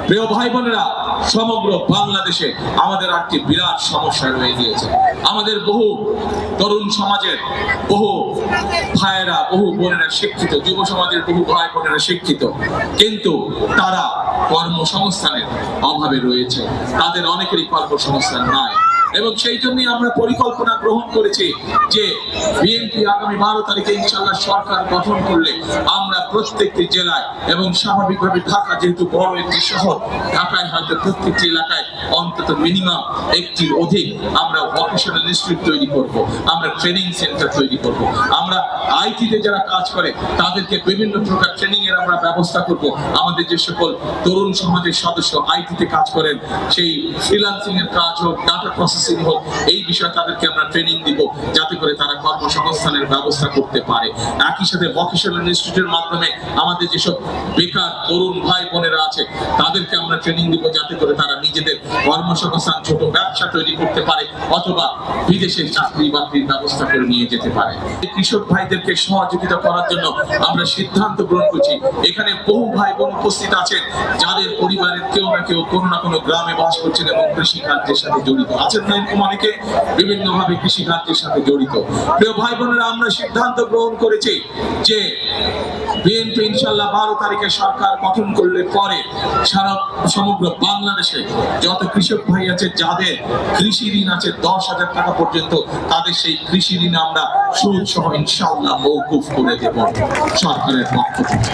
প্রিয় ভাই বোনেরা, সমগ্র বাংলাদেশে আমাদের একটি বিরাট সমস্যা রয়ে গিয়েছে। আমাদের বহু তরুণ সমাজের বহু ভাইয়েরা, বহু বোনেরা শিক্ষিত, যুব সমাজের বহু ভাই বোনেরা শিক্ষিত, কিন্তু তারা কর্মসংস্থানের অভাবে রয়েছে। তাদের অনেকেরই কর্মসংস্থান নাই, এবং সেই জন্যই আমরা পরিকল্পনা গ্রহণ করেছি যে বিএনপি আগামী 12 তারিখে ইনশাআল্লাহ সরকার গঠন করলে আমরা প্রত্যেকটি জেলায়, এবং স্বাভাবিকভাবে ঢাকা যেহেতু বড় একটি শহর, ঢাকায় হয়তো প্রত্যেকটি এলাকায় অন্তত মিনিমাম একটির অধিক আমরা ভোকেশনাল ইনস্টিটিউট তৈরি করব, আমরা ট্রেনিং সেন্টার তৈরি করব, আমরা আইটিতে যারা কাজ করে তাদেরকে বিভিন্ন প্রকার ট্রেনিং এর আমরা ব্যবস্থা করব। আমাদের যে সকল তরুণ সমাজের সদস্য আইটিতে কাজ করেন, সেই ফ্রিল্যান্সিং এর কাজ হোক, ডাটা প্রসেসিং হোক, এই বিষয়ে তাদেরকে আমরা ট্রেনিং দিব, যাতে করে তারা কর্মসংস্থানের ব্যবস্থা করতে পারে। একই সাথে ভোকেশনাল ইনস্টিটিউটের মাধ্যমে আমাদের যেসব বেকার তরুণ ভাই বোনেরা আছে তাদেরকে আমরা ট্রেনিং দিব, যাতে করে তারা নিজেদের কর্মসংস্থান, ছোট ব্যবসা তৈরি করতে পারে, অথবা বিদেশে চাকরি বাকরির ব্যবস্থা করে নিয়ে যেতে পারে। কৃষক ভাইদেরকে সহযোগিতা করার জন্য আমরা সিদ্ধান্ত গ্রহণ করছি। এখানে বহু ভাই বোন উপস্থিত আছেন যাদের পরিবারের কেউ না কেউ কোনো না কোনো গ্রামে বাস করছেন এবং কৃষি কার্যের সাথে জড়িত আছেন, না এরকম অনেকে বিভিন্ন ভাবে কৃষি কার্যের সাথে জড়িত। প্রিয় ভাই বোনেরা, আমরা সিদ্ধান্ত গ্রহণ করেছি যে বিএনপি ইনশাআল্লাহ 12 তারিখে সরকার গঠন করলে পরে সারা সমগ্র বাংলাদেশে যত কৃষক ভাই আছে যাদের কৃষি ঋণ আছে 10,000 টাকা পর্যন্ত, তাদের সেই কৃষি ঋণ আমরা সুদ সহ ইনশাআল্লাহ মওকুফ করে দেব সরকারের পক্ষ থেকে।